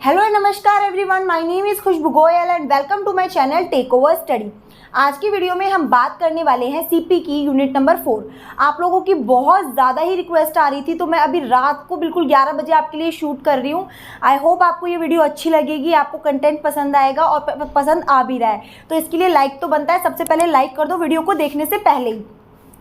Hello and नमस्कार everyone, my name is Khushboo Goyal and welcome to my channel Tech Over Study. आज की video में हम बात करने वाले हैं सीपी की यूनिट नंबर 4। आप लोगों की बहुत ज़्यादा ही रिक्वेस्ट आ रही थी, तो मैं अभी रात को बिल्कुल 11 बजे आपके लिए शूट कर रही हूँ। आई होप आपको ये वीडियो अच्छी लगेगी, आपको कंटेंट पसंद आएगा और पसंद आ भी रहा है, तो इसके लिए लाइक तो बनता है। सबसे पहले लाइक कर दो वीडियो को देखने से पहले ही।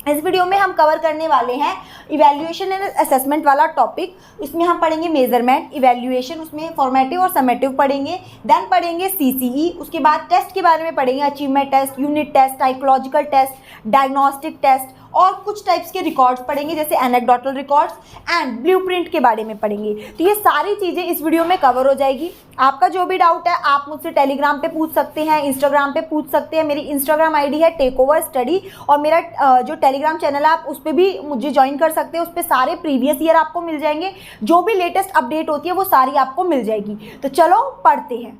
इस वीडियो में हम कवर करने वाले हैं इवैल्यूएशन एंड असेसमेंट वाला टॉपिक। इसमें हम पढ़ेंगे मेजरमेंट, इवैल्यूएशन, उसमें फॉर्मेटिव और समेटिव पढ़ेंगे। देन पढ़ेंगे सीसीई, उसके बाद टेस्ट के बारे में पढ़ेंगे, achievement test, unit test, psychological test, diagnostic test और कुछ टाइप्स के रिकॉर्ड्स पढ़ेंगे जैसे एनेक्डोटल रिकॉर्ड्स एंड ब्लूप्रिंट के बारे में पढ़ेंगे। तो ये सारी चीज़ें इस वीडियो में कवर हो जाएगी। आपका जो भी डाउट है आप मुझसे टेलीग्राम पे पूछ सकते हैं, इंस्टाग्राम पे पूछ सकते हैं। मेरी इंस्टाग्राम आईडी है टेक ओवर स्टडी और मेरा जो टेलीग्राम चैनल है आप उस पर भी मुझे ज्वाइन कर सकते हैं। उस पर सारे प्रीवियस ईयर आपको मिल जाएंगे, जो भी लेटेस्ट अपडेट होती है वो सारी आपको मिल जाएगी। तो चलो पढ़ते हैं।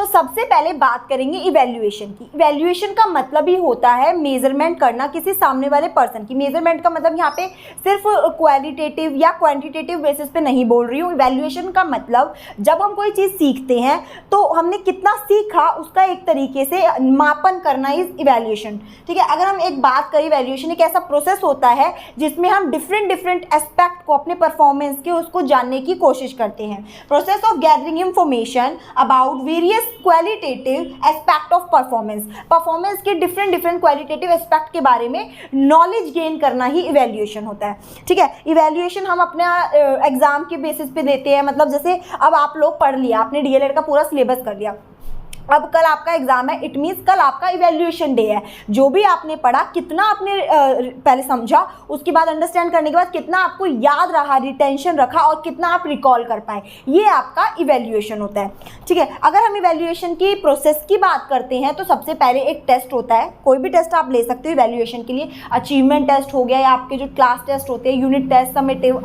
सबसे पहले बात करेंगे इवैल्यूएशन की। इवैल्यूएशन का मतलब ही होता है मेजरमेंट करना किसी सामने वाले पर्सन की। मेजरमेंट का मतलब यहाँ पे सिर्फ क्वालिटेटिव या क्वांटिटेटिव बेसिस पे नहीं बोल रही हूँ। इवैल्यूएशन का मतलब जब हम कोई चीज़ सीखते हैं तो हमने कितना सीखा उसका एक तरीके से मापन करना इज इवैल्यूएशन। ठीक है, अगर हम एक बात करें, इवैल्यूएशन एक ऐसा प्रोसेस होता है जिसमें हम डिफरेंट एस्पेक्ट को अपने परफॉर्मेंस के उसको जानने की कोशिश करते हैं। Process of gathering information about various qualitative aspect of performance के डिफरेंट क्वालिटेटिव एस्पेक्ट के बारे में नॉलेज गेन करना ही इवैल्यूएशन होता है। ठीक है, इवैल्यूएशन हम अपना एग्जाम के बेसिस पे देते हैं। मतलब जैसे अब आप लोग पढ़ लिया, आपने डीएलएड का पूरा सिलेबस कर लिया, अब कल आपका एग्जाम है, इट मीन्स कल आपका इवैल्यूएशन डे है। जो भी आपने पढ़ा, कितना आपने पहले समझा, उसके बाद अंडरस्टैंड करने के बाद कितना आपको याद रहा, रिटेंशन रखा और कितना आप रिकॉल कर पाए, ये आपका इवैल्यूएशन होता है। ठीक है, अगर हम इवैल्यूएशन की प्रोसेस की बात करते हैं तो सबसे पहले एक टेस्ट होता है। कोई भी टेस्ट आप ले सकते हो इवैल्यूएशन के लिए। अचीवमेंट टेस्ट हो गया या आपके जो क्लास टेस्ट होते हैं, unit test, summative,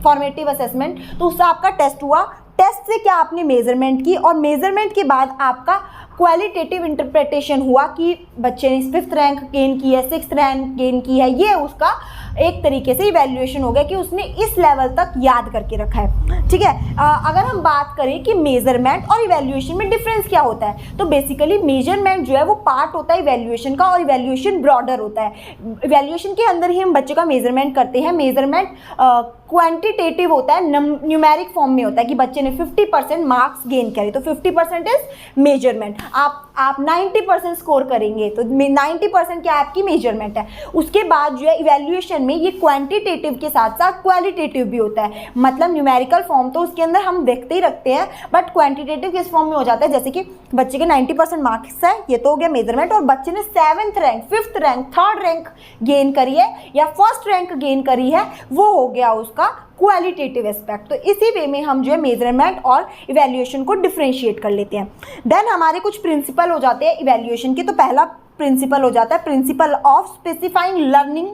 formative assessment, तो उससे आपका टेस्ट हुआ। टेस्ट से क्या आपने मेजरमेंट की और मेजरमेंट के बाद आपका क्वालिटेटिव इंटरप्रिटेशन हुआ कि बच्चे ने 5th रैंक गेन की है, 6th रैंक गेन की है। ये उसका एक तरीके से इवैल्यूएशन हो गया कि उसने इस लेवल तक याद करके रखा है। ठीक है, अगर हम बात करें कि मेजरमेंट और इवैल्यूएशन में डिफरेंस क्या होता है, तो बेसिकली मेजरमेंट जो है वो पार्ट होता है इवैल्यूएशन का और इवैल्यूएशन ब्रॉडर होता है। इवैल्यूएशन के अंदर ही हम बच्चे का मेजरमेंट करते हैं। मेजरमेंट क्वांटिटेटिव होता है, न्यूमेरिक फॉर्म में होता है कि बच्चे ने 50% मार्क्स गेन करे तो 50% इज मेजरमेंट। आप 90% स्कोर करेंगे तो 90% क्या आपकी मेजरमेंट है। उसके बाद जो है इवैल्यूएशन में ये क्वांटिटेटिव के साथ साथ क्वालिटेटिव भी होता है। मतलब न्यूमेरिकल फॉर्म तो उसके अंदर हम देखते ही रखते हैं, बट क्वांटिटेटिव किस फॉर्म में हो जाता है, जैसे कि बच्चे के 90% मार्क्स है, ये तो हो गया मेजरमेंट, और बच्चे ने 7th rank, 5th rank, 3rd rank gain करी है या 1st रैंक गेन करी है, वो हो गया उसका क्वालिटेटिव एस्पेक्ट। तो इसी वे में हम जो है मेजरमेंट और इवैल्यूएशन को डिफरेंशिएट कर लेते हैं। देन हमारे कुछ प्रिंसिपल हो जाते हैं इवैल्यूएशन के। तो पहला प्रिंसिपल हो जाता है principle of specifying learning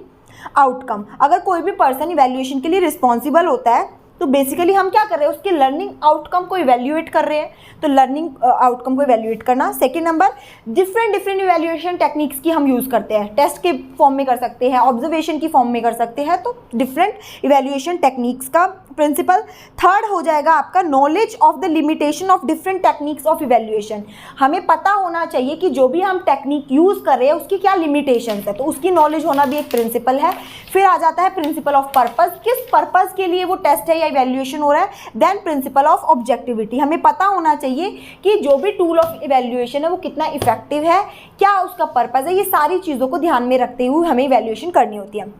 outcome. अगर कोई भी पर्सन इवैल्यूएशन के लिए रिस्पॉन्सिबल होता है तो बेसिकली हम क्या कर रहे हैं, उसके लर्निंग आउटकम को इवैल्यूएट कर रहे हैं। तो लर्निंग आउटकम को इवैल्यूएट करना। Second number, different evaluation techniques की हम यूज़ करते हैं। टेस्ट के फॉर्म में कर सकते हैं, ऑब्जर्वेशन की फॉर्म में कर सकते हैं, तो डिफरेंट इवैल्यूएशन टेक्निक्स का प्रिंसिपल। थर्ड हो जाएगा आपका knowledge of the limitation of different techniques of evaluation. हमें पता होना चाहिए कि जो भी हम टेक्निक यूज़ कर रहे हैं उसकी क्या लिमिटेशन है, तो उसकी नॉलेज होना भी एक प्रिंसिपल है। फिर आ जाता है प्रिंसिपल ऑफ पर्पस, किस पर्पस के लिए वो टेस्ट है या इवैल्यूएशन हो रहा है। देन प्रिंसिपल ऑफ ऑब्जेक्टिविटी, हमें पता होना चाहिए कि जो भी टूल ऑफ इवैल्यूएशन है वो कितना इफेक्टिव है, क्या उसका पर्पस है। ये सारी चीज़ों को ध्यान में रखते हुए हमें इवैल्यूएशन करनी होती है।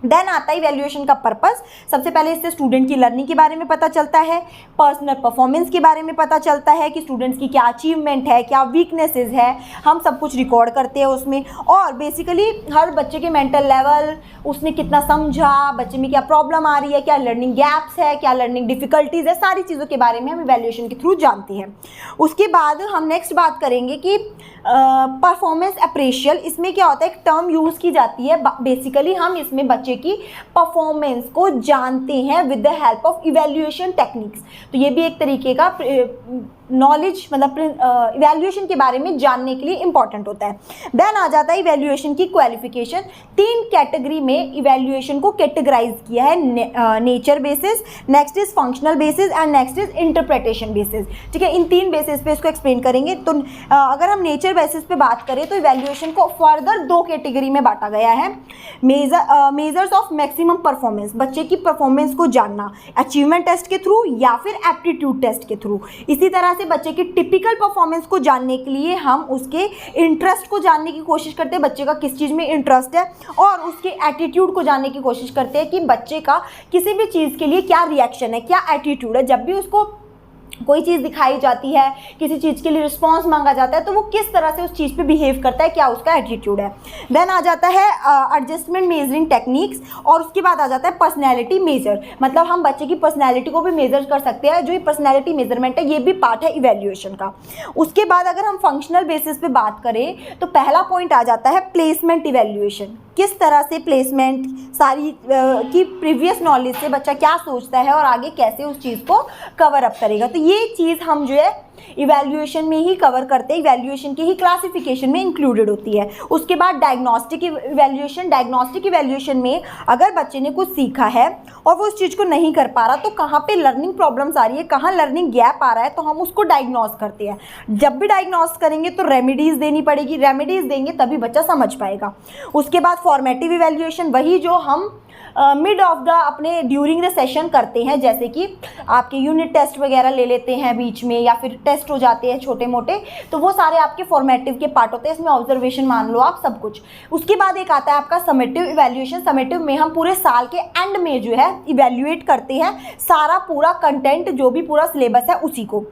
देन आता है इवैल्यूएशन का पर्पस। सबसे पहले इससे स्टूडेंट की लर्निंग के बारे में पता चलता है, पर्सनल परफॉर्मेंस के बारे में पता चलता है कि स्टूडेंट्स की क्या अचीवमेंट है, क्या वीकनेसेस है, हम सब कुछ रिकॉर्ड करते हैं उसमें। और बेसिकली हर बच्चे के मेंटल लेवल, उसने कितना समझा, बच्चे में क्या प्रॉब्लम आ रही है, क्या लर्निंग गैप्स है, क्या लर्निंग डिफिकल्टीज है, सारी चीज़ों के बारे में हम इवैल्यूएशन के थ्रू जानते हैं। उसके बाद हम नेक्स्ट बात करेंगे कि परफॉर्मेंस अप्रेशियल। इसमें क्या होता है, एक टर्म यूज़ की जाती है। बेसिकली हम इसमें बच्चे की परफॉर्मेंस को जानते हैं with the help of evaluation techniques. तो ये भी एक तरीके का नॉलेज मतलब इवैल्यूएशन के बारे में जानने के लिए इंपॉर्टेंट होता है। देन आ जाता है इवैल्यूएशन की क्वालिफिकेशन। 3 कैटेगरी में इवैल्यूएशन को कैटेगराइज किया है, nature basis, next is functional basis and next is interpretation basis. ठीक है, इन 3 बेसिस पे इसको एक्सप्लेन करेंगे। तो अगर हम नेचर बेसिस पे बात करें तो इवैल्यूएशन को फर्दर 2 कैटेगरी में बांटा गया है। मेजर्स ऑफ मैक्सिमम परफॉर्मेंस, बच्चे की परफॉर्मेंस को जानना अचीवमेंट टेस्ट के थ्रू या फिर एप्टीट्यूड टेस्ट के थ्रू। इसी तरह से बच्चे की टिपिकल परफॉर्मेंस को जानने के लिए हम उसके इंटरेस्ट को जानने की कोशिश करते हैं, बच्चे का किस चीज़ में इंटरेस्ट है, और उसके एटीट्यूड को जानने की कोशिश करते हैं कि बच्चे का किसी भी चीज़ के लिए क्या रिएक्शन है, क्या एटीट्यूड है। जब भी उसको कोई चीज़ दिखाई जाती है, किसी चीज़ के लिए रिस्पॉन्स मांगा जाता है, तो वो किस तरह से उस चीज़ पे बिहेव करता है, क्या उसका एटीट्यूड है। देन आ जाता है एडजस्टमेंट मेजरिंग टेक्निक्स, और उसके बाद आ जाता है पर्सनैलिटी मेजर। मतलब हम बच्चे की पर्सनैलिटी को भी मेजर कर सकते हैं। जो ये पर्सनैलिटी मेजरमेंट है ये भी पार्ट है इवैल्यूएशन का। उसके बाद अगर हम फंक्शनल बेसिस पे बात करें तो पहला पॉइंट आ जाता है प्लेसमेंट इवैल्यूएशन। किस तरह से प्लेसमेंट सारी की प्रीवियस नॉलेज से बच्चा क्या सोचता है और आगे कैसे उस चीज़ को कवर अप करेगा। तो ये चीज़ हम जो है इवैल्यूएशन में ही कवर करते हैं, इवैल्यूएशन की ही क्लासिफिकेशन में इंक्लूडेड होती है। उसके बाद डायग्नोस्टिक इवैल्यूएशन। डायग्नोस्टिक इवैल्यूएशन में अगर बच्चे ने कुछ सीखा है और वो उस चीज़ को नहीं कर पा रहा, तो कहाँ पे लर्निंग प्रॉब्लम्स आ रही है, कहाँ लर्निंग गैप आ रहा है, तो हम उसको डायग्नोस करते हैं। जब भी डायग्नोस करेंगे तो रेमेडीज़ देनी पड़ेगी, रेमेडीज़ देंगे तभी बच्चा समझ पाएगा। उसके बाद फॉर्मेटिव इवैल्यूएशन, वही जो हम मिड ऑफ द अपने ड्यूरिंग द सेशन करते हैं, जैसे कि आपके यूनिट टेस्ट वगैरह ले लेते हैं बीच में, या फिर टेस्ट हो जाते हैं छोटे मोटे, तो वो सारे आपके फॉर्मेटिव के पार्ट होते हैं। इसमें ऑब्जर्वेशन मान लो आप सब कुछ। उसके बाद एक आता है आपका समेटिव इवैल्यूएशन। समेटिव में हम पूरे साल के एंड में जो है इवैल्यूएट करते हैं सारा पूरा कंटेंट, जो भी पूरा सिलेबस है उसी को।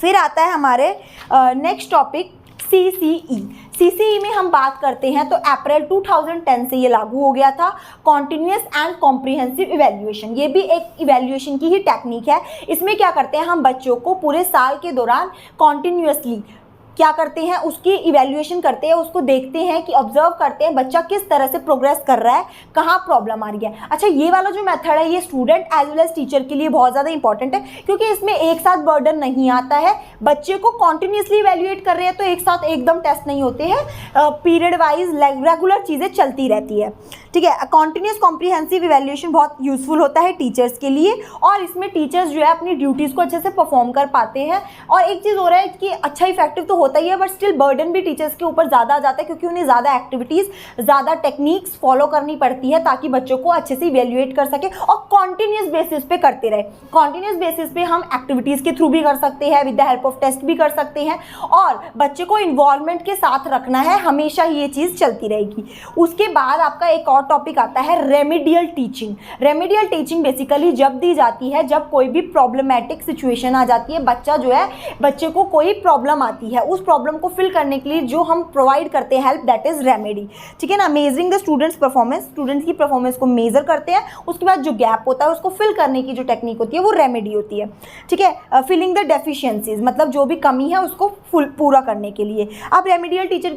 फिर आता है हमारे नेक्स्ट टॉपिक CCE। CCE में हम बात करते हैं तो अप्रैल 2010 से ये लागू हो गया था, कॉन्टिन्यूस एंड कॉम्प्रिहेंसिव इवैल्यूएशन। ये भी एक इवैल्यूएशन की ही टेक्निक है। इसमें क्या करते हैं, हम बच्चों को पूरे साल के दौरान कॉन्टिन्यूसली क्या करते हैं, उसकी इवैल्यूएशन करते हैं, उसको देखते हैं कि ऑब्जर्व करते हैं बच्चा किस तरह से प्रोग्रेस कर रहा है, कहाँ प्रॉब्लम आ रही है। अच्छा, ये वाला जो मेथड है ये student as well as teacher के लिए बहुत ज़्यादा इंपॉर्टेंट है, क्योंकि इसमें एक साथ बर्डन नहीं आता है। बच्चे को कॉन्टिन्यूसली इवैल्यूएट कर रहे हैं तो एक साथ एकदम टेस्ट नहीं होते हैं, पीरियड वाइज रेगुलर चीज़ें चलती रहती है। ठीक है, कॉन्टिन्यूस कॉम्प्रिहेंसिव इवैल्यूएशन बहुत यूजफुल होता है टीचर्स के लिए, और इसमें टीचर्स जो है अपनी ड्यूटीज़ को अच्छे से परफॉर्म कर पाते हैं। और एक चीज़ हो रहा है कि अच्छा इफेक्टिव तो होता ही है, बट स्टिल बर्डन भी टीचर्स के ऊपर ज़्यादा आ जाता है, क्योंकि उन्हें ज़्यादा एक्टिविटीज़, ज़्यादा टेक्निक्स फॉलो करनी पड़ती है ताकि बच्चों को अच्छे से इवैल्यूएट कर सके और कॉन्टिन्यूस बेसिस पे करते रहे। कॉन्टिन्यूस बेसिस पे हम एक्टिविटीज़ के थ्रू भी कर सकते हैं, with the help of test भी कर सकते हैं, और बच्चे को इन्वॉल्वमेंट के साथ रखना है, हमेशा ही ये चीज़ चलती रहेगी। उसके बाद आपका एक और टॉपिक आता है remedial teaching. Remedial teaching basically जब दी जाती है जब कोई भी प्रॉब्लमेटिक सिचुएशन आ जाती है, बच्चा जो है, बच्चे को कोई प्रॉब्लम आती है, उस प्रॉब्लम को फिल करने के लिए जो हम प्रोवाइड करते हैं हेल्प, दैट इज रेमेडी। ठीक है ना, measuring the students performance, students की परफॉर्मेंस को मेजर करते हैं, उसके बाद जो गैप होता है उसको फिल करने की जो टेक्निक होती है वो रेमेडी होती है। ठीक है, फिलिंग द डेफिशिएंसीज, मतलब जो भी कमी है उसको पूरा करने के लिए। अब रेमेडियल टीचिंग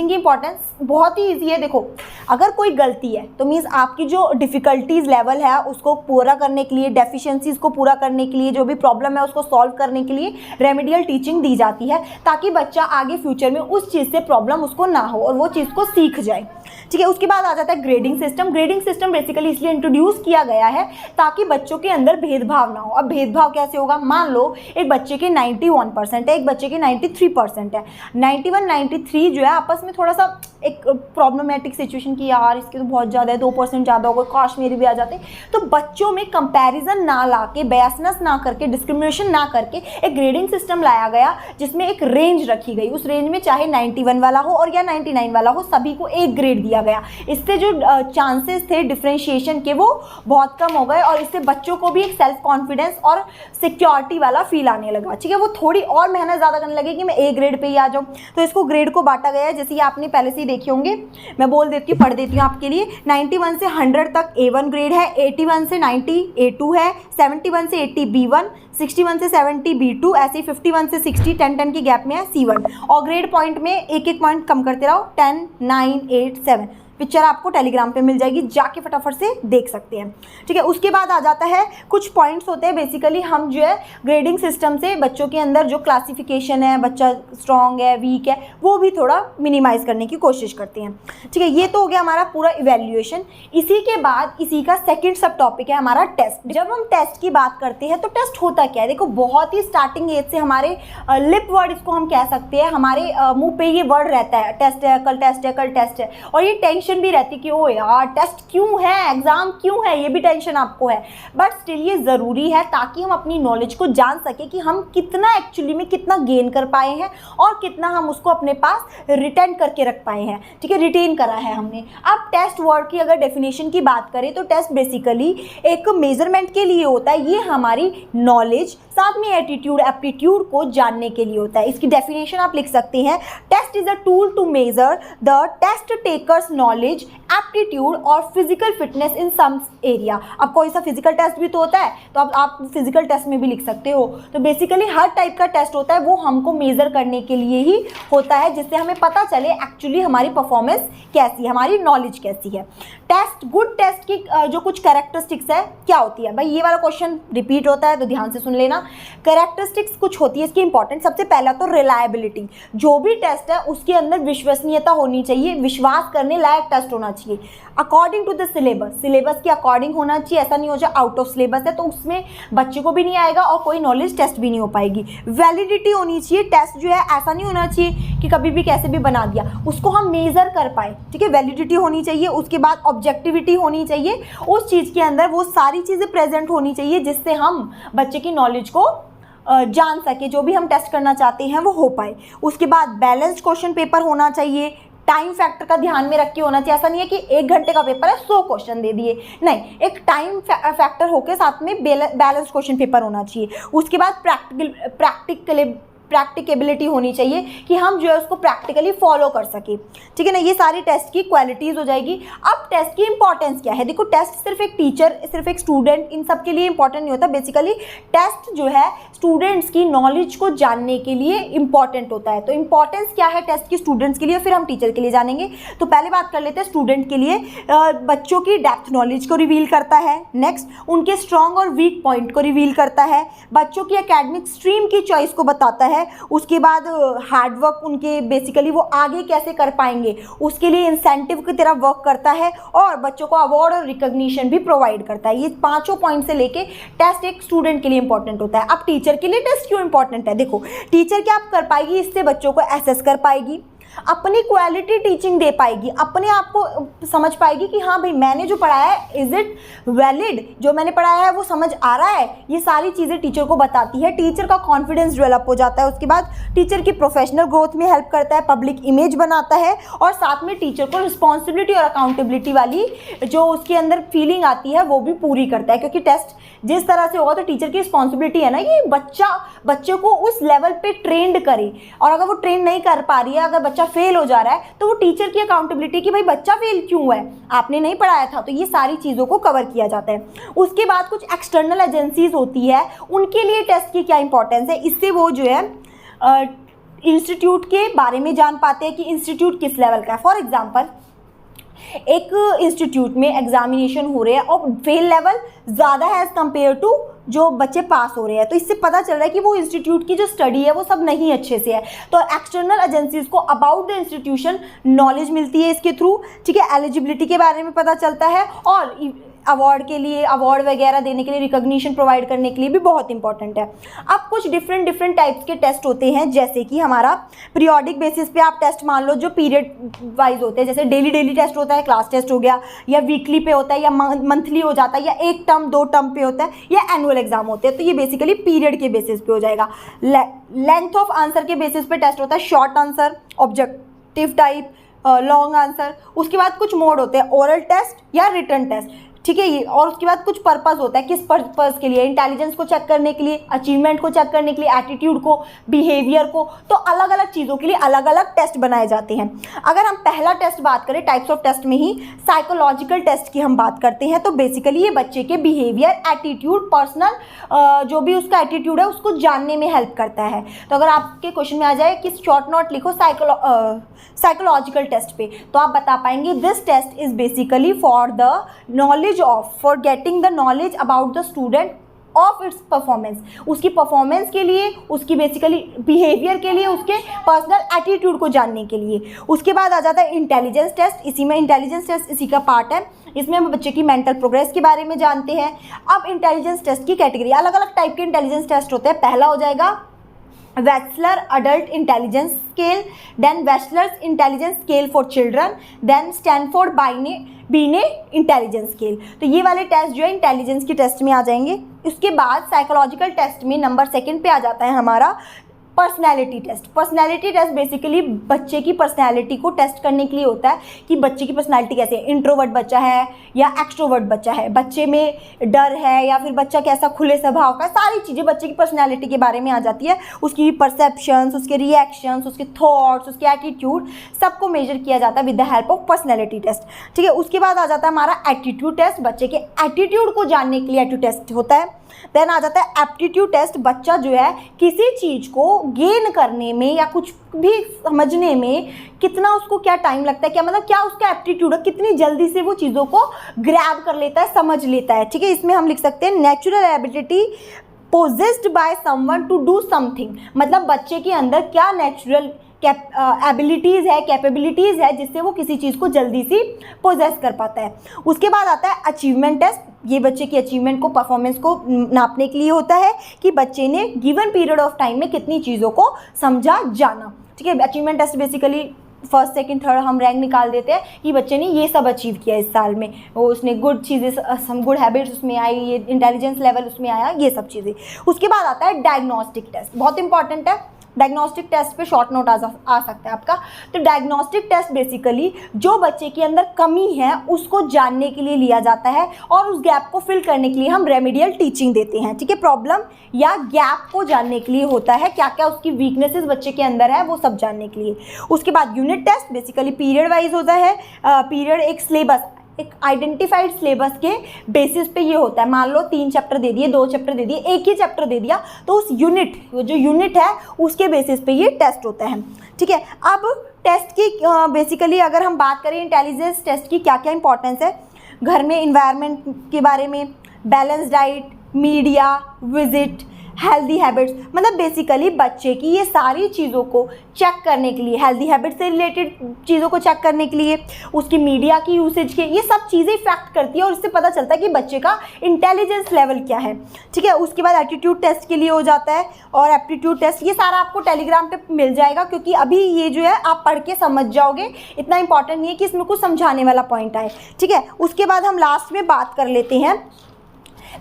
की इंपॉर्टेंस बहुत ही ईजी है। देखो, अगर कोई गलती है तो मीन्स आपकी जो डिफ़िकल्टीज लेवल है उसको पूरा करने के लिए, डेफिशिएंसीज को पूरा करने के लिए, जो भी प्रॉब्लम है उसको सॉल्व करने के लिए रेमेडियल टीचिंग दी जाती है, ताकि बच्चा आगे फ्यूचर में उस चीज़ से प्रॉब्लम उसको ना हो और वो चीज़ को सीख जाए। ठीक है, उसके बाद आ जाता है grading system. Grading system basically इसलिए इंट्रोड्यूस किया गया है ताकि बच्चों के अंदर भेदभाव ना हो। अब भेदभाव कैसे होगा, मान लो एक बच्चे के 91% है, एक बच्चे के 93% है। 91, 93 जो है आपस में थोड़ा सा एक प्रॉब्लमेटिक सिचुएशन की, यार इसके तो बहुत ज़्यादा है, 2% ज़्यादा होगा, काश मेरे भी आ जाते। तो बच्चों में कंपैरिजन ना ला के, बयासनेस ना करके, डिस्क्रिमिनेशन ना करके एक ग्रेडिंग सिस्टम लाया गया जिसमें एक रेंज रखी गई। उस रेंज में चाहे 91 वाला हो और या 99 वाला हो, सभी को एक ग्रेड दिया गया। इससे जो चांसेस थे डिफ्रेंशिएशन के वो बहुत कम हो गए, और इससे बच्चों को भी एक सेल्फ कॉन्फिडेंस और सिक्योरिटी वाला फील आने लगा। ठीक है, वो थोड़ी और मेहनत ज़्यादा करने लगे कि मैं ए ग्रेड पे ही आ जाऊँ। तो इसको ग्रेड को बांटा गया है, जैसे कि आपने पहले से ही देखे होंगे, मैं बोल देती हूँ, पढ़ देती हूँ आपके लिए। 91 से 100 तक A1 ग्रेड है, 81 से 90 A2 है, 71 से 80 B1, 61 से 70 B2, ऐसे ही 51 से 60 10 के गैप में है C1। और ग्रेड पॉइंट में एक एक पॉइंट कम करते रहो, 10, 9, 8, 7, पिक्चर आपको टेलीग्राम पे मिल जाएगी, जाके फटाफट से देख सकते हैं। ठीक है, उसके बाद आ जाता है कुछ पॉइंट्स होते हैं। बेसिकली हम जो है ग्रेडिंग सिस्टम से बच्चों के अंदर जो क्लासिफिकेशन है, बच्चा स्ट्रॉन्ग है, वीक है, वो भी थोड़ा मिनिमाइज़ करने की कोशिश करते हैं। ठीक है, ये तो हो गया हमारा पूरा इवैल्यूएशन। इसी के बाद इसी का सेकेंड सब टॉपिक है हमारा टेस्ट। जब हम टेस्ट की बात करते हैं तो टेस्ट होता क्या है? देखो, बहुत ही स्टार्टिंग एज से हमारे लिप वर्ड इसको हम कह सकते हैं, हमारे मुंह पे ये वर्ड रहता है, टेस्ट है, कल टेस्ट है, कल टेस्ट है, और ये टेंशन भी रहती है कि ओ यार टेस्ट क्यों है, एग्जाम क्यों है, ये भी टेंशन आपको है। बट स्टिल ये ज़रूरी है ताकि हम अपनी नॉलेज को जान सके कि हम कितना एक्चुअली में कितना गेन कर पाए हैं और कितना हम उसको अपने पास रिटेन करके रख पाए हैं। ठीक है, रिटेन करा है हमने। अब टेस्ट वर्ड की अगर डेफिनेशन की बात करें तो टेस्ट बेसिकली एक मेजरमेंट के लिए होता है। ये हमारी नॉलेज साथ में एटीट्यूड, एप्टीट्यूड को जानने के लिए होता है। इसकी डेफिनेशन आप लिख सकते हैं, test is a tool to measure the test takers knowledge, aptitude और physical fitness in some area. अब कोई सा फिजिकल टेस्ट भी तो होता है, तो अब आप फिजिकल टेस्ट में भी लिख सकते हो। तो बेसिकली हर टाइप का टेस्ट होता है, वो हमको मेजर करने के लिए ही होता है, जिससे हमें पता चले एक्चुअली हमारी परफॉर्मेंस कैसी है, हमारी नॉलेज कैसी है। टेस्ट, गुड टेस्ट की जो कुछ कैरेक्टरिस्टिक्स है क्या होती है भाई, ये वाला क्वेश्चन रिपीट होता है तो ध्यान से सुन लेना। कैरेक्टरिस्टिक्स कुछ होती है इसकी इंपॉर्टेंट। सबसे पहला तो रिलायबिलिटी, जो भी टेस्ट है उसके अंदर विश्वसनीयता होनी चाहिए, विश्वास करने लायक टेस्ट होना चाहिए। According to the syllabus, syllabus के अकॉर्डिंग होना चाहिए। ऐसा नहीं हो जाए आउट ऑफ सिलेबस है तो उसमें बच्चे को भी नहीं आएगा और कोई नॉलेज टेस्ट भी नहीं हो पाएगी। वैलिडिटी होनी चाहिए, टेस्ट जो है ऐसा नहीं होना चाहिए कि कभी भी कैसे भी बना दिया, उसको हम मेजर कर पाए। ठीक है, वैलिडिटी होनी चाहिए। उसके बाद ऑब्जेक्टिविटी होनी चाहिए, उस चीज़ के अंदर वो सारी चीज़ें प्रेजेंट होनी चाहिए जिससे हम बच्चे की नॉलेज को जान सके, जो भी हम टेस्ट करना चाहते हैं वो हो पाए। उसके बाद बैलेंस्ड क्वेश्चन पेपर होना चाहिए, टाइम फैक्टर का ध्यान में रख के होना चाहिए। ऐसा नहीं है कि 1 घंटे का पेपर है 100 क्वेश्चन दे दिए, नहीं, एक टाइम फैक्टर होकर साथ में बैलेंस्ड क्वेश्चन पेपर होना चाहिए। उसके बाद प्रैक्टिकेबिलिटी होनी चाहिए कि हम जो है उसको प्रैक्टिकली फॉलो कर सके। ठीक है ना, ये सारी टेस्ट की क्वालिटीज़ हो जाएगी। अब टेस्ट की इंपॉर्टेंस क्या है? देखो, टेस्ट सिर्फ एक टीचर, सिर्फ एक स्टूडेंट, इन सब के लिए इंपॉर्टेंट नहीं होता। बेसिकली टेस्ट जो है स्टूडेंट्स की नॉलेज को जानने के लिए इंपॉर्टेंट होता है। तो इंपॉर्टेंस क्या है टेस्ट की स्टूडेंट्स के लिए, फिर हम टीचर के लिए जानेंगे। तो पहले बात कर लेते हैं स्टूडेंट के लिए। बच्चों की डेप्थ नॉलेज को रिवील करता है। नेक्स्ट, उनके स्ट्रॉन्ग और वीक पॉइंट को रिवील करता है। बच्चों की एकेडमिक स्ट्रीम की चॉइस को बताता है। उसके बाद हार्डवर्क, उनके बेसिकली वो आगे कैसे कर पाएंगे उसके लिए इंसेंटिव की तरह वर्क करता है। और बच्चों को अवार्ड और रिकॉग्निशन भी प्रोवाइड करता है। ये 5 पॉइंट से लेके टेस्ट एक स्टूडेंट के लिए इंपॉर्टेंट होता है। अब टीचर के लिए टेस्ट क्यों इंपॉर्टेंट है? देखो, टीचर क्या कर पाएगी, इससे बच्चों को एसेस कर पाएगी, अपनी क्वालिटी टीचिंग दे पाएगी, अपने आप को समझ पाएगी कि हाँ भाई मैंने जो पढ़ाया है इज इट वैलिड, जो मैंने पढ़ाया है वो समझ आ रहा है। ये सारी चीज़ें टीचर को बताती है। टीचर का कॉन्फिडेंस डेवलप हो जाता है। उसके बाद टीचर की प्रोफेशनल ग्रोथ में हेल्प करता है, पब्लिक इमेज बनाता है, और साथ में टीचर को रिस्पॉन्सिबिलिटी और अकाउंटेबिलिटी वाली जो उसके अंदर फीलिंग आती है वो भी पूरी करता है। क्योंकि टेस्ट जिस तरह से होगा तो टीचर की रिस्पॉन्सिबिलिटी है ना, ये बच्चे को उस लेवल पे ट्रेंड करे, और अगर वो ट्रेन नहीं कर पा रही है, अगर बच्चा फेल हो जा रहा है तो वो टीचर की अकाउंटेबिलिटी कि भाई बच्चा फेल क्यों हुआ है, आपने नहीं पढ़ाया था। तो ये सारी चीज़ों को कवर किया जाता है। उसके बाद कुछ एक्सटर्नल एजेंसीज होती है, उनके लिए टेस्ट की क्या इंपॉर्टेंस है, इससे वो जो है इंस्टीट्यूट के बारे में जान पाते हैं कि इंस्टीट्यूट किस लेवल का है। फॉर एग्जाम्पल, एक इंस्टीट्यूट में एग्जामिनेशन हो रहे हैं और फेल लेवल ज़्यादा है एज कम्पेयर टू जो बच्चे पास हो रहे हैं, तो इससे पता चल रहा है कि वो इंस्टीट्यूट की जो स्टडी है वो सब नहीं अच्छे से है। तो एक्सटर्नल एजेंसीज को अबाउट द इंस्टीट्यूशन नॉलेज मिलती है इसके थ्रू। ठीक है, एलिजिबिलिटी के बारे में पता चलता है, और अवार्ड के लिए, अवार्ड वगैरह देने के लिए, रिकॉग्निशन प्रोवाइड करने के लिए भी बहुत इंपॉर्टेंट है। अब कुछ डिफरेंट टाइप्स के टेस्ट होते हैं, जैसे कि हमारा पीरियोडिक बेसिस पे आप टेस्ट मान लो जो पीरियड वाइज होते हैं, जैसे डेली टेस्ट होता है, क्लास टेस्ट हो गया, या वीकली पे होता है, या मंथली हो जाता है, या 1 टर्म 2 टर्म पे होता है, या एनुअल एग्जाम होते हैं। तो ये बेसिकली पीरियड के बेसिस पे हो जाएगा। लेंथ ऑफ आंसर के बेसिस पे टेस्ट होता है, short answer, objective type, long answer. उसके बाद कुछ मोड होते हैं, ओरल टेस्ट या रिटन टेस्ट। ठीक है ये। और उसके बाद कुछ पर्पस होता है, किस पर्पस के लिए, इंटेलिजेंस को चेक करने के लिए, अचीवमेंट को चेक करने के लिए, एटीट्यूड को, बिहेवियर को, तो अलग अलग चीज़ों के लिए अलग अलग टेस्ट बनाए जाते हैं। अगर हम पहला टेस्ट बात करें टाइप्स ऑफ टेस्ट में ही साइकोलॉजिकल टेस्ट की हम बात करते हैं, तो बेसिकली ये बच्चे के बिहेवियर, एटीट्यूड, पर्सनल जो भी उसका एटीट्यूड है उसको जानने में हेल्प करता है। तो अगर आपके क्वेश्चन में आ जाए कि शॉर्ट नोट लिखो साइकोलॉजिकल टेस्ट पे, तो आप बता पाएंगे this test is basically for the knowledge of, for getting the knowledge about the student of its performance, उसकी परफॉर्मेंस के लिए, उसकी बेसिकली बिहेवियर के लिए, उसके पर्सनल एटीट्यूड को जानने के लिए। उसके बाद आ जाता है इंटेलिजेंस टेस्ट, इसी में इंटेलिजेंस टेस्ट इसी का पार्ट है, इसमें हम बच्चे की मेंटल प्रोग्रेस के बारे में जानते हैं। अब इंटेलिजेंस टेस्ट की कैटेगरी, अलग अलग टाइप के इंटेलिजेंस टेस्ट होते हैं। पहला हो जाएगा Wechsler adult intelligence scale, then Wechsler's intelligence scale for children, then Stanford Binet intelligence scale. तो ये वाले टेस्ट जो है इंटेलिजेंस की टेस्ट में आ जाएंगे। उसके बाद साइकोलॉजिकल टेस्ट में नंबर 2 पे आ जाता है हमारा personality test. Personality test basically बच्चे की पर्सनैलिटी को टेस्ट करने के लिए होता है कि बच्चे की पर्सनैलिटी कैसे है, इंट्रोवर्ट बच्चा है या एक्सट्रोवर्ट बच्चा है, बच्चे में डर है या फिर बच्चा कैसा खुले स्वभाव का, सारी चीज़ें बच्चे की पर्सनैलिटी के बारे में आ जाती है। उसकी परसेप्शंस, उसके रिएक्शंस, उसके थॉट्स, उसके एटीट्यूड, सबको मेजर किया जाता है with the help of personality test. ठीक है, उसके बाद आ जाता है हमारा एटीट्यूड टेस्ट, बच्चे के एटीट्यूड को जानने के लिए एटीट्यूड टेस्ट होता है। देन आ जाता है एप्टीट्यूड टेस्ट, बच्चा जो है किसी चीज़ को गेन करने में या कुछ भी समझने में कितना उसको क्या टाइम लगता है, क्या मतलब क्या उसका एप्टीट्यूड है, कितनी जल्दी से वो चीज़ों को ग्रैब कर लेता है, समझ लेता है। ठीक है, इसमें हम लिख सकते हैं natural ability possessed by someone to do something, मतलब बच्चे के अंदर क्या नेचुरल एबिलिटीज़ है, कैपेबिलिटीज़ है जिससे वो किसी चीज़ को जल्दी से पोजेस कर पाता है। उसके बाद आता है अचीवमेंट टेस्ट, ये बच्चे की अचीवमेंट को, परफॉर्मेंस को नापने के लिए होता है कि बच्चे ने गिवन पीरियड ऑफ टाइम में कितनी चीज़ों को समझा जाना। ठीक है, achievement test basically first second third हम रैंक निकाल देते हैं कि बच्चे ने ये सब अचीव किया इस साल में, वो उसने गुड चीज़ें, गुड हैबिट्स उसमें आई, ये इंटेलिजेंस लेवल उसमें आया, ये सब चीज़ें। उसके बाद आता है डायग्नोस्टिक टेस्ट, बहुत इंपॉर्टेंट है। डायग्नोस्टिक टेस्ट पे शॉर्ट नोट आ सकता है आपका। तो डायग्नोस्टिक टेस्ट बेसिकली जो बच्चे के अंदर कमी है उसको जानने के लिए लिया जाता है और उस गैप को फिल करने के लिए हम रेमेडियल टीचिंग देते हैं। ठीक है, प्रॉब्लम या गैप को जानने के लिए होता है, क्या क्या उसकी वीकनेसेस बच्चे के अंदर है वो सब जानने के लिए। उसके बाद unit test basically period wise होता है। पीरियड एक सिलेबस, एक आइडेंटिफाइड सिलेबस के बेसिस पे ये होता है। मान लो 3 चैप्टर दे दिए, 2 चैप्टर दे दिए, एक ही चैप्टर दे दिया, तो उस यूनिट, वो जो यूनिट है उसके बेसिस पे ये टेस्ट होता है। ठीक है, अब टेस्ट की बेसिकली अगर हम बात करें इंटेलिजेंस टेस्ट की क्या क्या इंपॉर्टेंस है, घर में इन्वायरमेंट के बारे में, balance diet, media, visit, healthy habits, मतलब बेसिकली बच्चे की ये सारी चीज़ों को चेक करने के लिए, हेल्दी हैबिट्स से रिलेटेड चीज़ों को चेक करने के लिए, उसकी मीडिया की यूसेज के, ये सब चीज़ें इफेक्ट करती है और इससे पता चलता है कि बच्चे का इंटेलिजेंस लेवल क्या है। ठीक है, उसके बाद एटीट्यूड टेस्ट के लिए हो जाता है और एप्टीट्यूड टेस्ट, ये सारा आपको टेलीग्राम पे मिल जाएगा क्योंकि अभी ये जो है आप पढ़ के समझ जाओगे, इतना इंपॉर्टेंट नहीं है कि इसमें कुछ समझाने वाला पॉइंट आए। ठीक है, उसके बाद हम लास्ट में बात कर लेते हैं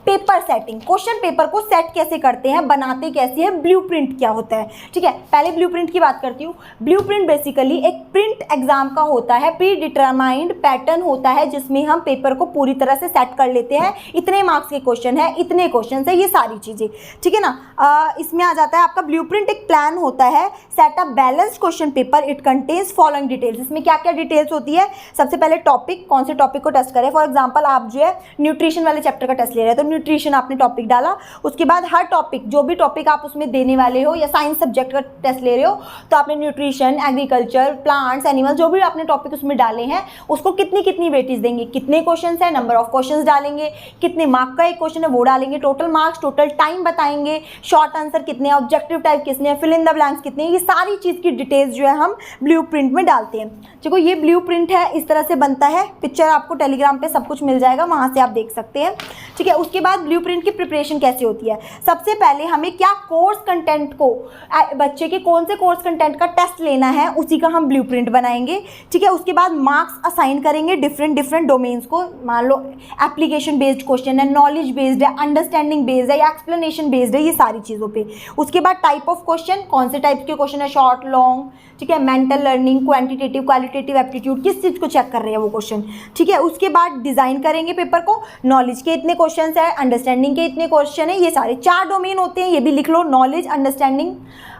पेपर सेटिंग, क्वेश्चन पेपर को सेट कैसे करते हैं, बनाते कैसे हैं, ब्लूप्रिंट क्या होता है। ठीक है, पहले ब्लूप्रिंट की बात करती हूँ। ब्लूप्रिंट बेसिकली एक प्रिंट एग्जाम का होता है, प्री डिटरमाइंड पैटर्न होता है जिसमें हम पेपर को पूरी तरह से सेट कर लेते हैं, इतने मार्क्स के क्वेश्चन है, इतने क्वेश्चन है, ये सारी चीज़ें। ठीक है ना, इसमें आ जाता है आपका ब्लूप्रिंट एक प्लान होता है, set up balanced question paper, it contains following details. इसमें क्या क्या डिटेल्स होती है, सबसे पहले टॉपिक, कौन से टॉपिक को टेस्ट करें। फॉर एग्जाम्पल आप जो है न्यूट्रिशन वाले चैप्टर का टेस्ट ले रहे हैं तो न्यूट्रिशन आपने टॉपिक डाला, उसके बाद हर टॉपिक, जो भी टॉपिक आप उसमें देने वाले हो या साइंस सब्जेक्ट का टेस्ट ले रहे हो तो आपने न्यूट्रिशन, एग्रीकल्चर, प्लांट्स, एनिमल्स, जो भी आपने टॉपिक उसमें डाले हैं उसको कितनी कितनी वेटेज देंगे, कितने क्वेश्चन है, नंबर ऑफ क्वेश्चन डालेंगे, कितने मार्क का एक क्वेश्चन है वो डालेंगे, टोटल मार्क्स, टोटल टाइम बताएंगे, शॉर्ट आंसर कितने, ऑब्जेक्टिव टाइप कितने, फिल इन द ब्लैंक्स कितने, ये सारी चीज़ की डिटेल्स जो है हम ब्लूप्रिंट में डालते हैं। देखो ये ब्लूप्रिंट है, इस तरह से बनता है, पिक्चर आपको टेलीग्राम पे सब कुछ मिल जाएगा, वहाँ से आप देख सकते हैं। ठीक है, उसके उसके बाद ब्लूप्रिंट की प्रिपरेशन कैसे होती है। सबसे पहले हमें क्या कोर्स कंटेंट को, बच्चे के कौन से कोर्स कंटेंट का टेस्ट लेना है उसी का हम ब्लूप्रिंट बनाएंगे, ठीक है। उसके बाद मार्क्स असाइन करेंगे डिफरेंट डोमेन्स को। मान लो एप्लीकेशन बेस्ड क्वेश्चन है, नॉलेज बेस्ड है, अंडरस्टैंडिंग बेस्ड है या एक्सप्लेनेशन बेस्ड है, ये सारी चीज़ों पे। उसके बाद टाइप ऑफ क्वेश्चन, कौन से टाइप के क्वेश्चन है, शॉर्ट, लॉन्ग, ठीक है, mental learning, quantitative, qualitative aptitude, किस चीज़ को चेक कर रहे हैं वो क्वेश्चन, ठीक है। उसके बाद डिज़ाइन करेंगे पेपर को, नॉलेज के इतने क्वेश्चन है, अंडरस्टैंडिंग के इतने क्वेश्चन है, ये सारे 4 डोमेन होते हैं, ये भी लिख लो, नॉलेज, अंडरस्टैंडिंग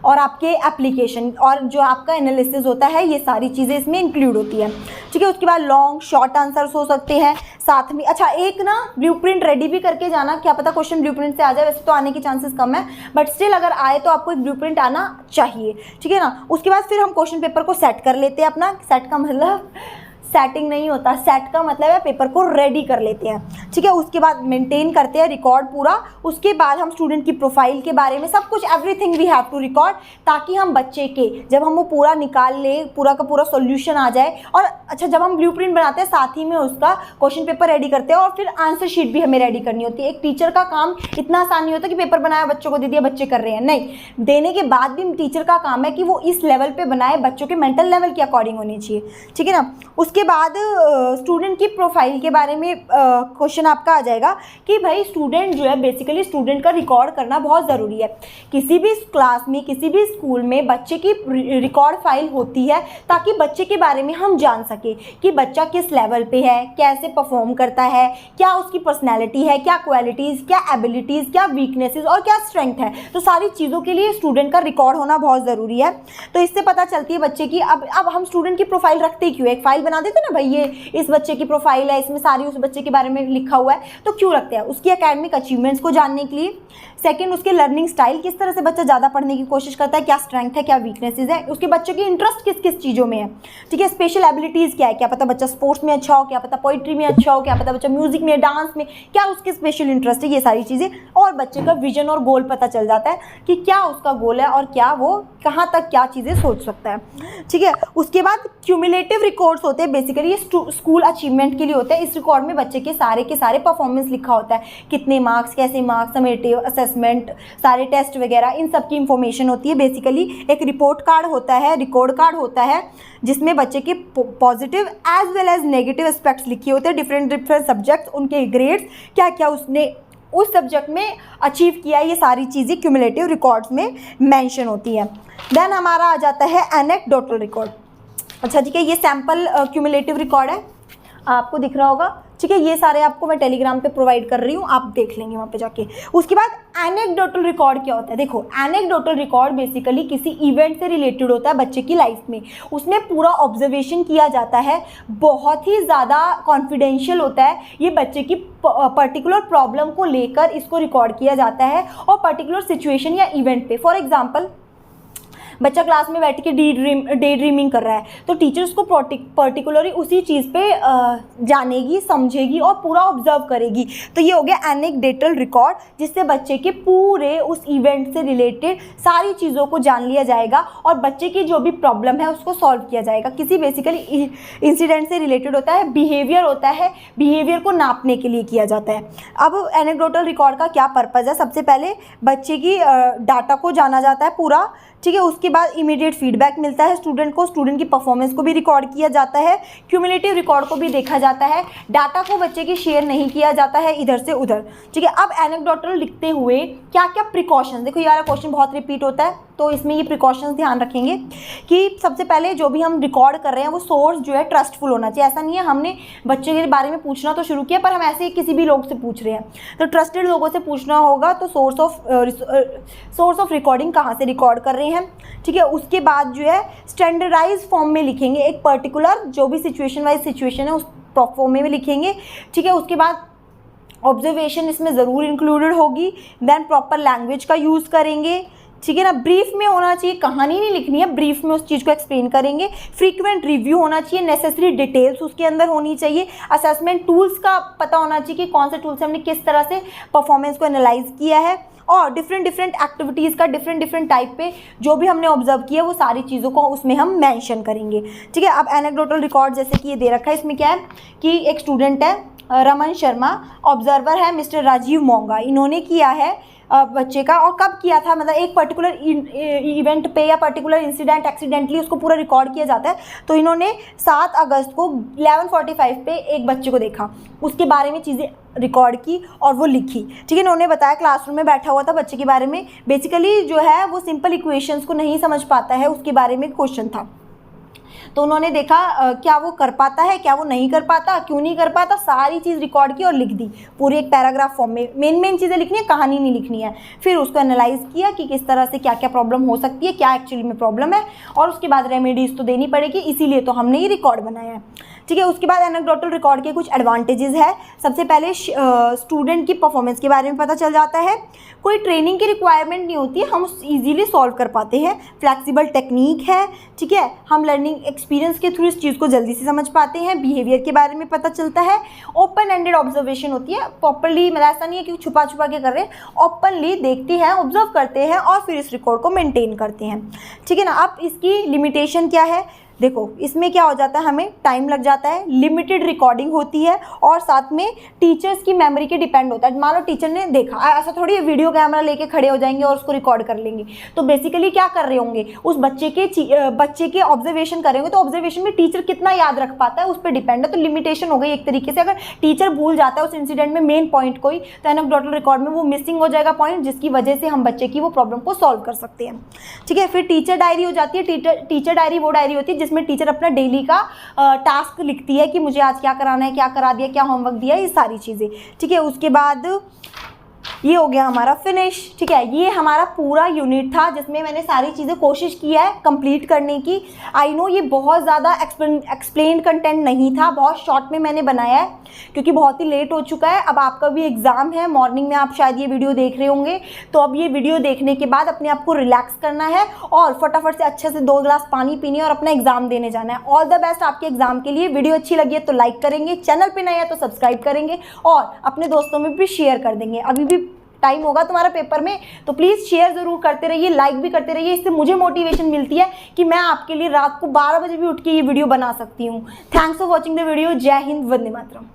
और आपके एप्लीकेशन, और जो आपका एनालिसिस होता है, ये सारी चीज़ें इसमें इंक्लूड होती है, ठीक है। उसके बाद लॉन्ग शॉर्ट आंसर्स हो सकते हैं साथ में। अच्छा, एक ना ब्लूप्रिंट रेडी भी करके जाना, क्या पता क्वेश्चन ब्लूप्रिंट से आ जाए, वैसे तो आने के चांसेस कम है, बट स्टिल अगर आए तो आपको एक ब्लूप्रिंट आना चाहिए, ठीक है ना। उसके बाद फिर हम क्वेश्चन पेपर को सेट कर लेते हैं अपना, सेट का मतलब सेटिंग नहीं होता, सेट का मतलब है पेपर को रेडी कर लेते हैं, ठीक है। उसके बाद मेंटेन करते हैं रिकॉर्ड पूरा। उसके बाद हम स्टूडेंट की प्रोफाइल के बारे में सब कुछ, everything we have to record, ताकि हम बच्चे के जब हम वो पूरा निकाल ले, पूरा का पूरा सॉल्यूशन आ जाए। और अच्छा, जब हम ब्लूप्रिंट बनाते हैं साथ ही में उसका क्वेश्चन पेपर रेडी करते हैं और फिर आंसर शीट भी हमें रेडी करनी होती है। एक टीचर का काम इतना आसान नहीं होता कि पेपर बनाया बच्चों को दे दिया बच्चे कर रहे हैं, नहीं, देने के बाद भी टीचर का काम है कि वो इस लेवल पे बनाए, बच्चों के मेंटल लेवल के अकॉर्डिंग होनी चाहिए, ठीक है ना। उसके बाद स्टूडेंट की प्रोफाइल के बारे में क्वेश्चन आपका आ जाएगा कि भाई स्टूडेंट जो है, बेसिकली स्टूडेंट का रिकॉर्ड करना बहुत ज़रूरी है। किसी भी क्लास में, किसी भी स्कूल में बच्चे की रिकॉर्ड फाइल होती है, ताकि बच्चे के बारे में हम जान सके कि बच्चा किस लेवल पे है, कैसे परफॉर्म करता है, क्या उसकी पर्सनैलिटी है, क्या क्वालिटीज़, क्या एबिलिटीज़, क्या वीकनेसेस और क्या स्ट्रेंथ है। तो सारी चीज़ों के लिए स्टूडेंट का रिकॉर्ड होना बहुत ज़रूरी है। तो इससे पता चलती है बच्चे की, अब हम स्टूडेंट की प्रोफाइल रखते क्यों, एक फाइल बना देते ना भाई, ये इस बच्चे की प्रोफाइल है, इसमें सारी उस बच्चे के बारे में लिखा हुआ है, तो क्यों रखते हैं, उसकी एकेडमिक अचीवमेंट्स को जानने के लिए। सेकंड, उसके लर्निंग स्टाइल, किस तरह से बच्चा ज़्यादा पढ़ने की कोशिश करता है, क्या स्ट्रेंथ है, क्या वीकनेसेस है, उसके बच्चों की इंटरेस्ट किस किस चीज़ों में है, ठीक है। स्पेशल एबिलिटीज़ क्या है, क्या पता बच्चा स्पोर्ट्स में अच्छा हो, क्या पता पोइट्री में अच्छा हो, क्या पता बच्चा म्यूजिक में, डांस में, क्या उसके स्पेशल इंटरेस्ट है, ये सारी चीज़ें। और बच्चे का विजन और गोल पता चल जाता है कि क्या उसका गोल है और क्या वो कहाँ तक क्या चीज़ें सोच सकता है, ठीक है। उसके बाद क्यूमुलेटिव रिकॉर्ड्स होते हैं, बेसिकली ये स्कूल अचीवमेंट के लिए होता है। इस रिकॉर्ड में बच्चे के सारे परफॉर्मेंस लिखा होता है, कितने मार्क्स, कैसे मार्क्स, समेटिव असेसमेंट, सारे टेस्ट वगैरह, इन सब की इंफॉर्मेशन होती है। बेसिकली एक रिपोर्ट कार्ड होता है, रिकॉर्ड कार्ड होता है, जिसमें बच्चे के positive as well as negative aspects लिखे होते हैं, डिफरेंट सब्जेक्ट्स, उनके ग्रेड्स, क्या क्या उसने उस सब्जेक्ट में अचीव किया, ये सारी चीज़ें क्यूमुलेटिव रिकॉर्ड्स में मेंशन होती हैं। देन हमारा आ जाता है एनेक्डोटल रिकॉर्ड। अच्छा ठीक है, ये सैम्पल क्यूमुलेटिव रिकॉर्ड है, आपको दिख रहा होगा, ठीक है। ये सारे आपको मैं टेलीग्राम पे प्रोवाइड कर रही हूँ, आप देख लेंगे वहाँ पे जाके। उसके बाद एनेक्डोटल रिकॉर्ड क्या होता है, देखो एनेक्डोटल रिकॉर्ड बेसिकली किसी इवेंट से रिलेटेड होता है बच्चे की लाइफ में, उसमें पूरा ऑब्जर्वेशन किया जाता है, बहुत ही ज़्यादा कॉन्फिडेंशियल होता है। ये बच्चे की पर्टिकुलर प्रॉब्लम को लेकर इसको रिकॉर्ड किया जाता है और पर्टिकुलर सिचुएशन या इवेंट पे। फॉर एग्जाम्पल, बच्चा क्लास में बैठ के डे ड्रीमिंग कर रहा है, तो टीचर उसको पर्टिकुलरली उसी चीज़ पे जानेगी, समझेगी और पूरा ऑब्जर्व करेगी। तो ये हो गया एनेक्डोटल रिकॉर्ड, जिससे बच्चे के पूरे उस इवेंट से रिलेटेड सारी चीज़ों को जान लिया जाएगा और बच्चे की जो भी प्रॉब्लम है उसको सॉल्व किया जाएगा। किसी बेसिकली इंसिडेंट से रिलेटेड होता है, बिहेवियर होता है, बिहेवियर को नापने के लिए किया जाता है। अब एनेक्डोटल रिकॉर्ड का क्या पर्पज़ है, सबसे पहले बच्चे की डाटा को जाना जाता है पूरा, ठीक है। उसके बाद इमीडिएट फीडबैक मिलता है स्टूडेंट को, स्टूडेंट की परफॉर्मेंस को भी रिकॉर्ड किया जाता है, क्यूमुलेटिव रिकॉर्ड को भी देखा जाता है, डाटा को बच्चे की शेयर नहीं किया जाता है इधर से उधर, ठीक है। अब एनेक्डोटल लिखते हुए क्या क्या प्रिकॉशंस, देखो यार क्वेश्चन बहुत रिपीट होता है, तो इसमें ये प्रिकॉशंस ध्यान रखेंगे कि सबसे पहले जो भी हम रिकॉर्ड कर रहे हैं वो सोर्स जो है ट्रस्टफुल होना चाहिए। ऐसा नहीं है हमने बच्चे के बारे में पूछना तो शुरू किया पर हम ऐसे ही किसी भी लोग से पूछ रहे हैं, तो ट्रस्टेड लोगों से पूछना होगा। तो सोर्स ऑफ रिकॉर्डिंग कहाँ से रिकॉर्ड कर रहे हैं, ठीक है। उसके बाद जो है स्टैंडर्डाइज फॉर्म में लिखेंगे, एक पर्टिकुलर जो भी सिचुएशन वाइज सिचुएशन है उस फॉर्म में लिखेंगे, ठीक है। उसके बाद ऑब्जर्वेशन इसमें ज़रूर इंक्लूडेड होगी, देन प्रॉपर लैंग्वेज का यूज़ करेंगे, ठीक है ना। ब्रीफ में होना चाहिए, कहानी नहीं लिखनी है, ब्रीफ में उस चीज़ को एक्सप्लेन करेंगे। फ्रीक्वेंट रिव्यू होना चाहिए, नेसेसरी डिटेल्स उसके अंदर होनी चाहिए। असेसमेंट टूल्स का पता होना चाहिए कि कौन से टूल से हमने किस तरह से परफॉर्मेंस को एनालाइज किया है, और डिफरेंट एक्टिविटीज़ का डिफरेंट टाइप पे जो भी हमने ऑब्जर्व किया वो सारी चीज़ों को उसमें हम मेंशन करेंगे, ठीक है। अब एनेक्डोटल रिकॉर्ड जैसे कि ये दे रखा है, इसमें क्या है कि एक स्टूडेंट है, रमन शर्मा, ऑब्जर्वर है मिस्टर राजीव मोंगा। इन्होंने किया है बच्चे का, और कब किया था, मतलब एक पर्टिकुलर इवेंट पे या पर्टिकुलर इंसिडेंट एक्सीडेंटली उसको पूरा रिकॉर्ड किया जाता है। तो इन्होंने 7 अगस्त को 11:45 पे एक बच्चे को देखा, उसके बारे में चीज़ें रिकॉर्ड की और वो लिखी। ठीक है, इन्होंने बताया क्लासरूम में बैठा हुआ था बच्चे के बारे में, बेसिकली जो है वो सिंपल इक्वेशंस को नहीं समझ पाता है, उसके बारे में क्वेश्चन था। तो उन्होंने देखा क्या वो कर पाता है, क्या वो नहीं कर पाता, क्यों नहीं कर पाता, सारी चीज़ रिकॉर्ड की और लिख दी पूरी एक पैराग्राफ फॉर्म में। मेन चीज़ें लिखनी है, कहानी नहीं लिखनी है। फिर उसको एनालाइज किया कि किस तरह से क्या क्या प्रॉब्लम हो सकती है, क्या एक्चुअली में प्रॉब्लम है, और उसके बाद रेमेडीज़ तो देनी पड़ेगी, इसीलिए तो हमने ये रिकॉर्ड बनाया है। ठीक है, उसके बाद एनेक्डोटल रिकॉर्ड के कुछ एडवांटेजेस है। सबसे पहले स्टूडेंट की परफॉर्मेंस के बारे में पता चल जाता है, कोई ट्रेनिंग की रिक्वायरमेंट नहीं होती है, हम इजीली सॉल्व कर पाते हैं। फ्लैक्सिबल टेक्निक है, ठीक है, हम लर्निंग एक्सपीरियंस के थ्रू इस चीज़ को जल्दी से समझ पाते हैं। बिहेवियर के बारे में पता चलता है। ओपन एंडेड ऑब्जर्वेशन होती है, प्रॉपरली, मतलब ऐसा नहीं है कि छुपा छुपा के कर रहे हैं, ओपनली देखते हैं, ऑब्जर्व करते हैं और फिर इस रिकॉर्ड को मेंटेन करते हैं। ठीक है ना। अब इसकी लिमिटेशन क्या है, देखो इसमें क्या हो जाता है, हमें टाइम लग जाता है, लिमिटेड रिकॉर्डिंग होती है, और साथ में टीचर्स की मेमोरी के डिपेंड होता है। मान लो टीचर ने देखा, ऐसा थोड़ी वीडियो कैमरा लेके खड़े हो जाएंगे और उसको रिकॉर्ड कर लेंगे। तो बेसिकली क्या कर रहे होंगे, उस बच्चे के ऑब्जर्वेशन कर रहे होंगे, तो ऑब्जर्वेशन में टीचर कितना याद रख पाता है उस पर डिपेंड है। तो लिमिटेशन हो गई एक तरीके से, अगर टीचर भूल जाता है उस इंसिडेंट में मेन पॉइंट कोई, तो एनेक्डोटल रिकॉर्ड में वो मिसिंग हो जाएगा पॉइंट, जिसकी वजह से हम बच्चे की वो प्रॉब्लम को सॉल्व कर सकते हैं। ठीक है, फिर टीचर डायरी हो जाती है। टीचर डायरी वो डायरी होती है जिसमें टीचर अपना डेली का टास्क लिखती है कि मुझे आज क्या कराना है, क्या करा दिया, क्या होमवर्क दिया, ये सारी चीज़ें। ठीक है, उसके बाद ये हो गया हमारा फिनिश। ठीक है, ये हमारा पूरा यूनिट था जिसमें मैंने सारी चीज़ें कोशिश की है कंप्लीट करने की। आई नो ये बहुत ज़्यादा एक्सप्लेन कंटेंट नहीं था, बहुत शॉर्ट में मैंने बनाया है क्योंकि बहुत ही लेट हो चुका है। अब आपका भी एग्ज़ाम है, मॉर्निंग में आप शायद ये वीडियो देख रहे होंगे, तो अब ये वीडियो देखने के बाद अपने आप को रिलैक्स करना है और फटाफट से अच्छे से 2 गिलास पानी पीने और अपना एग्ज़ाम देने जाना है। ऑल द बेस्ट आपके एग्ज़ाम के लिए। वीडियो अच्छी लगी है तो लाइक करेंगे, चैनल पर नए है तो सब्सक्राइब करेंगे और अपने दोस्तों में भी शेयर कर देंगे। अभी भी टाइम होगा तुम्हारा पेपर में, तो प्लीज़ शेयर ज़रूर करते रहिए, लाइक भी करते रहिए। इससे मुझे मोटिवेशन मिलती है कि मैं आपके लिए रात को 12 बजे भी उठ के ये वीडियो बना सकती हूँ। Thanks for watching the video. जय हिंद, वंदे मातरम।